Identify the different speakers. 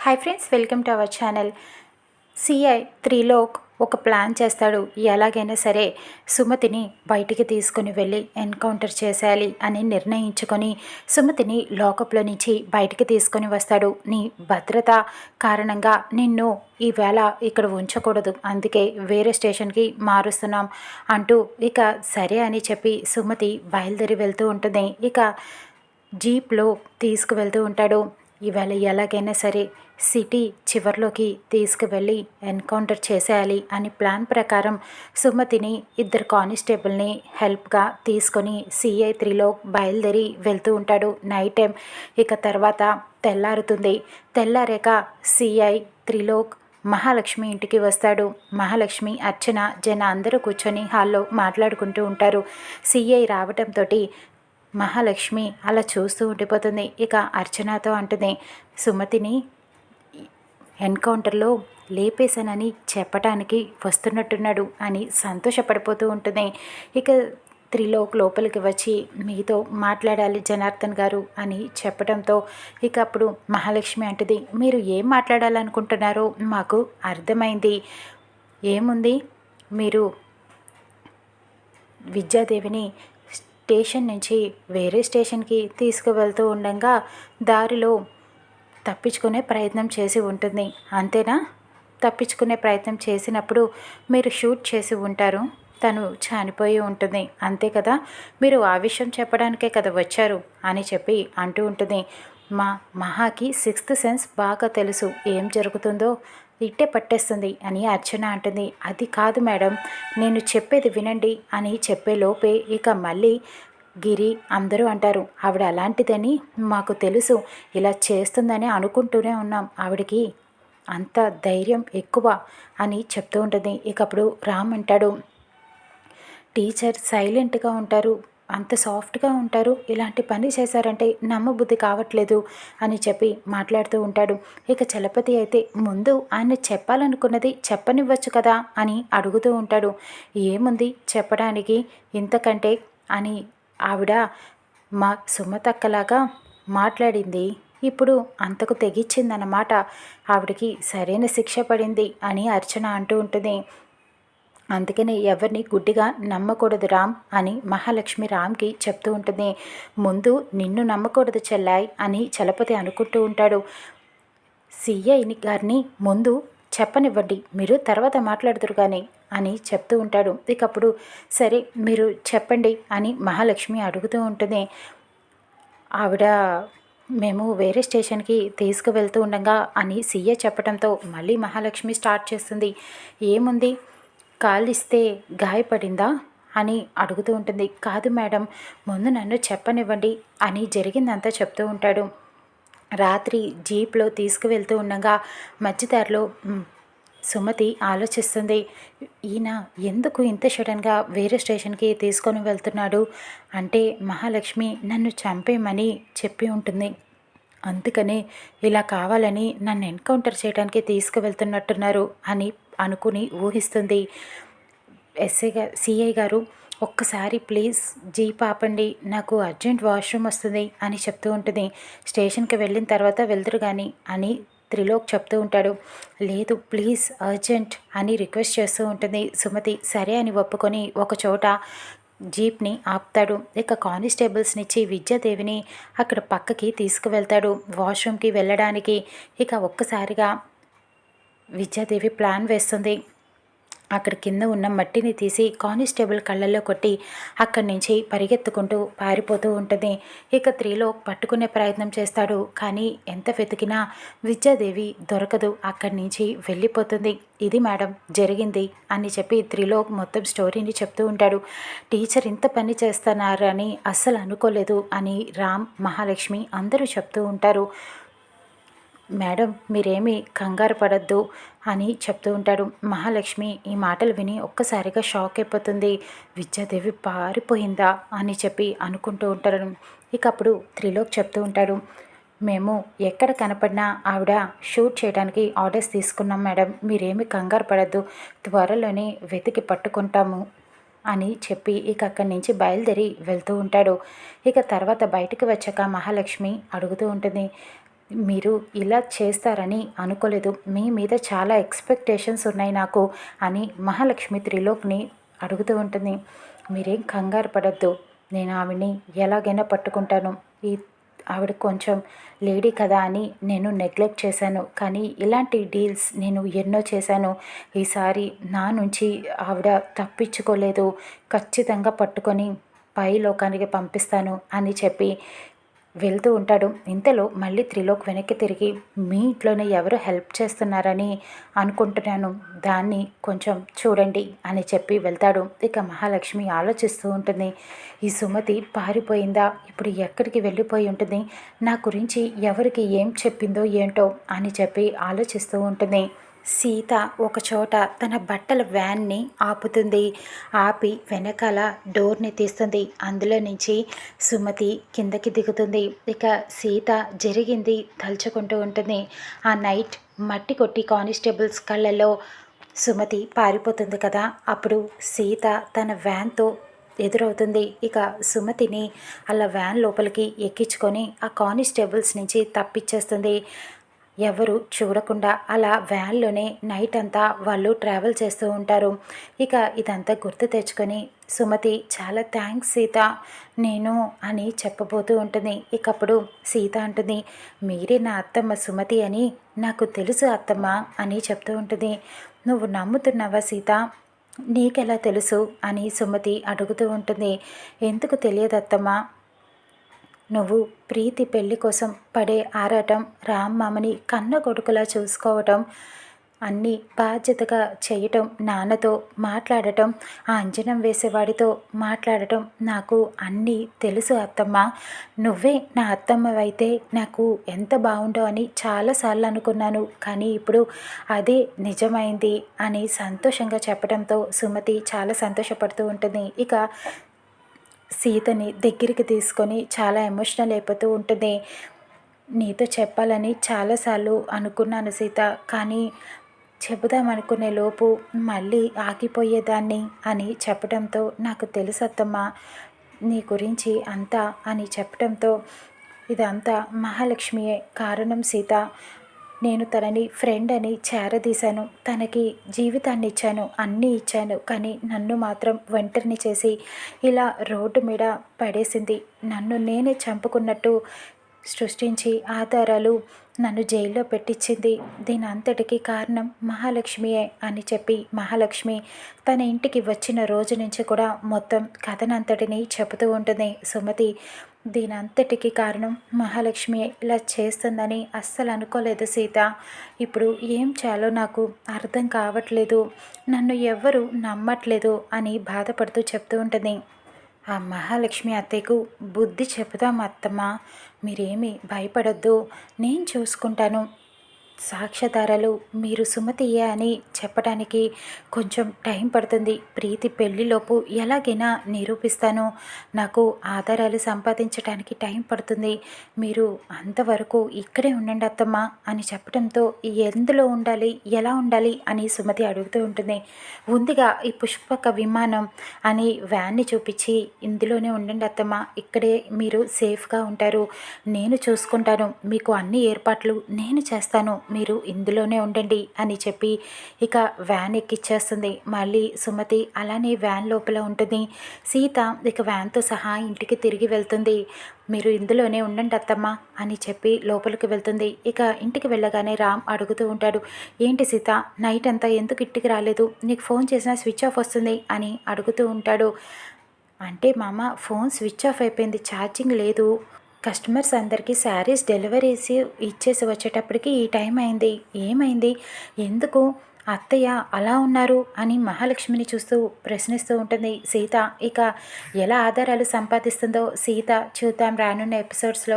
Speaker 1: Hi friends, welcome to our channel. CI Trilok ఒక plan చేస్తాడు. ఎలాగైనా సరే సుమతిని బయటికి తీసుకుని వెళ్ళి ఎన్కౌంటర్ చేసేయాలి అని నిర్ణయించుకొని సుమతిని లాకప్లో నుంచి బయటికి తీసుకొని వస్తాడు. నీ భద్రత కారణంగా నిన్ను ఈవేళ ఇక్కడ ఉంచకూడదు, అందుకే వేరే స్టేషన్కి మారుస్తున్నాం అంటూ ఇక సరే అని చెప్పి సుమతి బయలుదేరి వెళ్తూ ఉంటుంది. ఇక జీప్లో తీసుకువెళ్తూ ఉంటాడు. ఇవాళ ఎలాగైనా సరే సిటీ చివర్లోకి తీసుకువెళ్ళి ఎన్కౌంటర్ చేసేయాలి అని ప్లాన్ ప్రకారం సుమతిని ఇద్దరు కానిస్టేబుల్ని హెల్ప్గా తీసుకొని సిఐ త్రిలోక్ బయలుదేరి వెళ్తూ ఉంటాడు. Night time. ఇక తర్వాత తెల్లారుతుంది. తెల్లారాక సిఐ త్రిలోక్ మహాలక్ష్మి ఇంటికి వస్తాడు. మహాలక్ష్మి, అర్చన, జన అందరూ కూర్చొని హాల్లో మాట్లాడుకుంటూ ఉంటారు. సిఐ రావటంతో మహాలక్ష్మి అలా చూస్తూ ఉండిపోతుంది. ఇక అర్చనతో అంటుంది, సుమతిని ఎన్కౌంటర్లో లేపేశానని చెప్పటానికి వస్తున్నట్టున్నాడు అని సంతోషపడిపోతూ ఉంటుంది. ఇక త్రిలోక్ లోపలికి వచ్చి మీతో మాట్లాడాలి జనార్దన్ గారు అని చెప్పడంతో ఇక అప్పుడు మహాలక్ష్మి అంటుంది, మీరు ఏం మాట్లాడాలనుకుంటున్నారో మాకు అర్థమైంది. ఏముంది, మీరు విద్యాదేవిని స్టేషన్ నుంచి వేరే స్టేషన్కి తీసుకువెళ్తూ ఉండగా దారిలో తప్పించుకునే ప్రయత్నం చేసి ఉంటుంది, అంతేనా? తప్పించుకునే ప్రయత్నం చేసినప్పుడు మీరు షూట్ చేసి ఉంటారు, తను చనిపోయి ఉంటుంది, అంతే కదా? మీరు ఆ విషయం చెప్పడానికే కదా వచ్చారు అని చెప్పి అంటూ ఉంటుంది. మా మహాకి సిక్స్త్ సెన్స్ బాగా తెలుసు, ఏం జరుగుతుందో ఇట్టే పట్టేస్తుంది అని అర్చన అంటుంది. అది కాదు మేడం, నేను చెప్పేది వినండి అని చెప్పే లోపే ఇక మళ్ళీ గిరి అందరూ అంటారు, ఆవిడ అలాంటిదని మాకు తెలుసు, ఇలా చేస్తుందని అనుకుంటూనే ఉన్నాం, ఆవిడకి అంత ధైర్యం ఎక్కువ అని చెప్తూ ఉంటుంది. ఇక అప్పుడు రామ్ అంటాడు, టీచర్ సైలెంట్గా ఉంటారు, అంత సాఫ్ట్గా ఉంటారు, ఇలాంటి పని చేశారంటే నమ్మబుద్ధి కావట్లేదు అని చెప్పి మాట్లాడుతూ ఉంటాడు. ఇక చలపతి అయితే ముందు ఆయన చెప్పాలనుకున్నది చెప్పనివ్వచ్చు కదా అని అడుగుతూ ఉంటాడు. ఏముంది చెప్పడానికి ఇంతకంటే అని ఆవిడ మా సుమతక్కలాగా మాట్లాడింది, ఇప్పుడు అంతకు తెగిచ్చిందన్నమాట, ఆవిడకి సరైన శిక్ష పడింది అని అర్చన అంటూ ఉంటుంది. అందుకని ఎవరిని గుడ్డిగా నమ్మకూడదు రామ్ అని మహాలక్ష్మి రామ్కి చెప్తూ ఉంటుంది. ముందు నిన్ను నమ్మకూడదు చెల్లాయ్ అని చలపతి అనుకుంటూ ఉంటాడు. సిఐని గారిని ముందు చెప్పనివ్వండి, మీరు తర్వాత మాట్లాడుతురు కానీ అని చెప్తూ ఉంటాడు. ఇకప్పుడు సరే మీరు చెప్పండి అని మహాలక్ష్మి అడుగుతూ ఉంటుంది. ఆవిడ మేము వేరే స్టేషన్కి తీసుకువెళ్తూ ఉండగా అని సీఏ చెప్పడంతో మళ్ళీ మహాలక్ష్మి స్టార్ట్ చేస్తుంది. ఏముంది, కాలిస్తే గాయపడిందా అని అడుగుతూ ఉంటుంది. కాదు మేడం, ముందు నన్ను చెప్పనివ్వండి అని జరిగిందంతా చెప్తూ ఉంటాడు. రాత్రి జీప్లో తీసుకువెళ్తూ ఉండగా మధ్యదారిలో సుమతి ఆలోచిస్తుంది, ఈయన ఎందుకు ఇంత సడన్గా వేరే స్టేషన్కి తీసుకొని వెళ్తున్నాడు అంటే మహాలక్ష్మి నన్ను చంపేయమని చెప్పి ఉంటుంది, అందుకనే ఇలా కావాలని నన్ను ఎన్కౌంటర్ చేయడానికి తీసుకువెళ్తున్నట్టున్నారు అని అనుకుని ఊహిస్తుంది. సిఐ గారు ఒక్కసారి ప్లీజ్ జీప్ ఆపండి, నాకు అర్జెంట్ వాష్రూమ్ వస్తుంది అని చెప్తూ ఉంటుంది. స్టేషన్కి వెళ్ళిన తర్వాత వెళ్తురు కానీ అని త్రిలోక్ చెప్తూ ఉంటాడు. లేదు ప్లీజ్ అర్జెంట్ అని రిక్వెస్ట్ చేస్తూ ఉంటుంది సుమతి. సరే అని ఒప్పుకొని ఒక చోట జీప్ని ఆపుతాడు. ఇక కానిస్టేబుల్స్నిచ్చి విద్యాదేవిని అక్కడ పక్కకి తీసుకువెళ్తాడు వాష్రూమ్కి వెళ్ళడానికి. ఇక ఒక్కసారిగా విద్యాదేవి ప్లాన్ వేస్తుంది. అక్కడ కింద ఉన్న మట్టిని తీసి కానిస్టేబుల్ కళ్ళల్లో కొట్టి అక్కడి నుంచి పరిగెత్తుకుంటూ పారిపోతూ ఉంటుంది. ఇక త్రిలోక్ పట్టుకునే ప్రయత్నం చేస్తాడు, కానీ ఎంత వెతికినా విద్యాదేవి దొరకదు, అక్కడి నుంచి వెళ్ళిపోతుంది. ఇది మేడం జరిగింది అని చెప్పి త్రిలోక్ మొత్తం స్టోరీని చెప్తూ ఉంటాడు. టీచర్ ఇంత పని చేస్తున్నారని అస్సలు అనుకోలేదు అని రామ్, మహాలక్ష్మి అందరూ చెప్తూ ఉంటారు. మేడం మీరేమీ కంగారు పడద్దు అని చెప్తూ ఉంటాడు. మహాలక్ష్మి ఈ మాటలు విని ఒక్కసారిగా షాక్ అయిపోతుంది. విద్యాదేవి పారిపోయిందా అని చెప్పి అనుకుంటూ ఉంటారు. ఇక అప్పుడు త్రిలోక్ చెప్తూ ఉంటాడు, మేము ఎక్కడ కనపడినా ఆవిడ షూట్ చేయడానికి ఆర్డర్స్ తీసుకున్నాం మేడం, మీరేమీ కంగారు పడద్దు, త్వరలోనే వెతికి పట్టుకుంటాము అని చెప్పి ఇక అక్కడి నుంచి బయలుదేరి వెళ్తూ ఉంటాడు. ఇక తర్వాత బయటకు వచ్చాక మహాలక్ష్మి అడుగుతూ ఉంటుంది, మీరు ఇలా చేస్తారని అనుకోలేదు. మీ మీద చాలా ఎక్స్పెక్టేషన్స్ ఉన్నాయి నాకు అని మహాలక్ష్మి త్రిలోక్ని అడుగుతూ ఉంటుంది. మీరేం కంగారు పడద్దు, నేను ఆవిడ్ని ఎలాగైనా పట్టుకుంటాను. ఈ ఆవిడ కొంచెం లేడీ కదా అని నేను నెగ్లెక్ట్ చేశాను, కానీ ఇలాంటి డీల్స్ నేను ఎన్నో చేశాను. ఈసారి నా నుంచి ఆవిడ తప్పించుకోలేదు, ఖచ్చితంగా పట్టుకొని పై లోకానికి పంపిస్తాను అని చెప్పి వెళ్తూ ఉంటాడు. ఇంతలో మళ్ళీ త్రిలోక్ వెనక్కి తిరిగి, మీ ఇంట్లోనే ఎవరు హెల్ప్ చేస్తున్నారని అనుకుంటున్నాను, దాన్ని కొంచెం చూడండి అని చెప్పి వెళ్తాడు. ఇక మహాలక్ష్మి ఆలోచిస్తూ ఉంటుంది. ఈ సుమతి పారిపోయిందా, ఇప్పుడు ఎక్కడికి వెళ్ళిపోయి ఉంటుంది, నా గురించి ఎవరికి ఏం చెప్పిందో ఏంటో అని చెప్పి ఆలోచిస్తూ ఉంటుంది. సీత ఒకచోట తన బట్టల వ్యాన్ని ఆపుతుంది. ఆపి వెనకాల డోర్ని తీస్తుంది. అందులో నుంచి సుమతి కిందకి దిగుతుంది. ఇక సీత జరిగింది తలుచుకుంటూ ఉంటుంది. ఆ నైట్ మట్టి కొట్టి కానిస్టేబుల్స్ కళ్ళల్లో సుమతి పారిపోతుంది కదా, అప్పుడు సీత తన వ్యాన్తో ఎదురవుతుంది. ఇక సుమతిని అలా వ్యాన్ లోపలికి ఎక్కించుకొని ఆ కానిస్టేబుల్స్ నుంచి తప్పించేస్తుంది. ఎవరు చూడకుండా అలా వ్యాన్లోనే నైట్ అంతా వాళ్ళు ట్రావెల్ చేస్తూ ఉంటారు. ఇక ఇదంతా గుర్తు తెచ్చుకొని సుమతి చాలా థ్యాంక్స్ సీత నేను అని చెప్పబోతూ ఉంటుంది. ఇకప్పుడు సీత అంటుంది, మీరే నా అత్తమ్మ సుమతి అని నాకు తెలుసు అత్తమ్మ అని చెప్తూ ఉంటుంది. నువ్వు నమ్ముతున్నావా సీత, నీకెలా తెలుసు అని సుమతి అడుగుతూ ఉంటుంది. ఎందుకు తెలియదు అత్తమ్మ, నువ్వు ప్రీతి పెళ్లి కోసం పడే ఆరాటం, రామ్మమ్మని కన్న కొడుకులా చూసుకోవటం, అన్నీ బాధ్యతగా చేయటం, నాన్నతో మాట్లాడటం, ఆ అంజనం వేసేవాడితో మాట్లాడటం నాకు అన్నీ తెలుసు అత్తమ్మ. నువ్వే నా అత్తమ్మవైతే నాకు ఎంత బాగుండో అని చాలాసార్లు అనుకున్నాను, కానీ ఇప్పుడు అదే నిజమైంది అని సంతోషంగా చెప్పడంతో సుమతి చాలా సంతోషపడుతూ ఉంటుంది. ఇక సీతని దగ్గరికి తీసుకొని చాలా ఎమోషనల్ అయిపోతూ ఉంటుంది. నీతో చెప్పాలని చాలాసార్లు అనుకున్నాను సీత, కానీ చెబుదామనుకునే లోపు మళ్ళీ ఆగిపోయేదాన్ని అని చెప్పడంతో నాకు తెలుసత్తమ్మా నీ గురించి అంతా అని చెప్పడంతో ఇదంతా మహాలక్ష్మియే కారణం సీత. నేను తనని ఫ్రెండ్ అని చేరదీశాను, తనకి జీవితాన్ని ఇచ్చాను, అన్నీ ఇచ్చాను, కానీ నన్ను మాత్రం ఒంటరిని చేసి ఇలా రోడ్డు మీద పడేసింది. నన్ను నేనే చంపుకున్నట్టు సృష్టించి ఆధారాలు నన్ను జైల్లో పెట్టించింది. దీని అంతటికీ కారణం మహాలక్ష్మియే అని చెప్పి మహాలక్ష్మి తన ఇంటికి వచ్చిన రోజు నుంచి కూడా మొత్తం కథనంతటిని చెబుతూ ఉంటుంది. సుమతి దీని అంతటికీ కారణం మహాలక్ష్మి ఇలా చేస్తుందని అస్సలు అనుకోలేదు సీత. ఇప్పుడు ఏం చేయాలో నాకు అర్థం కావట్లేదు, నన్ను ఎవ్వరూ నమ్మట్లేదు అని బాధపడుతూ చెప్తూ ఉంటుంది. ఆ మహాలక్ష్మి అత్తయ్యకు బుద్ధి చెబుదాం అత్తమ్మ, మీరేమీ భయపడొద్దు, నేను చూసుకుంటాను. సాక్ష్యాధారాలు మీరు సుమతియే అని చెప్పడానికి కొంచెం టైం పడుతుంది. ప్రీతి పెళ్లిలోపు ఎలాగైనా నిరూపిస్తాను. నాకు ఆధారాలు సంపాదించడానికి టైం పడుతుంది. మీరు అంతవరకు ఇక్కడే ఉండండి అత్తమ్మ అని చెప్పడంతో ఎందులో ఉండాలి, ఎలా ఉండాలి అని సుమతి అడుగుతూ ఉంటుంది. ఉందిగా ఈ పుష్పక విమానం అని వ్యాన్ని చూపించి ఇందులోనే ఉండండి అత్తమ్మ, ఇక్కడే మీరు సేఫ్గా ఉంటారు, నేను చూసుకుంటాను, మీకు అన్ని ఏర్పాట్లు నేను చేస్తాను, మీరు ఇందులోనే ఉండండి అని చెప్పి ఇక వ్యాన్ ఎక్కిచ్చేస్తుంది. మళ్ళీ సుమతి అలానే వ్యాన్ లోపల ఉంటుంది. సీత ఇక వ్యాన్తో సహా ఇంటికి తిరిగి వెళ్తుంది. మీరు ఇందులోనే ఉండండి అత్తమ్మ అని చెప్పి లోపలికి వెళ్తుంది. ఇక ఇంటికి వెళ్ళగానే రామ్ అడుగుతూ ఉంటాడు, ఏంటి సీత నైట్ అంతా ఎందుకు ఇంటికి రాలేదు, నీకు ఫోన్ చేసినా స్విచ్ ఆఫ్ వస్తుంది అని అడుగుతూ ఉంటాడు. అంటే మామ ఫోన్ స్విచ్ ఆఫ్ అయిపోయింది, ఛార్జింగ్ లేదు, కస్టమర్స్ అందరికీ శారీస్ డెలివరీస్ ఇచ్చేసి వచ్చేటప్పటికి ఈ టైం అయింది, ఏమైంది, ఎందుకు అత్తయ్య అలా ఉన్నారు అని మహాలక్ష్మిని చూస్తూ ప్రశ్నిస్తూ ఉంటుంది సీత. ఇక ఎలా ఆధారాలు సంపాదిస్తుందో సీత చూద్దాం రానున్న ఎపిసోడ్స్లో.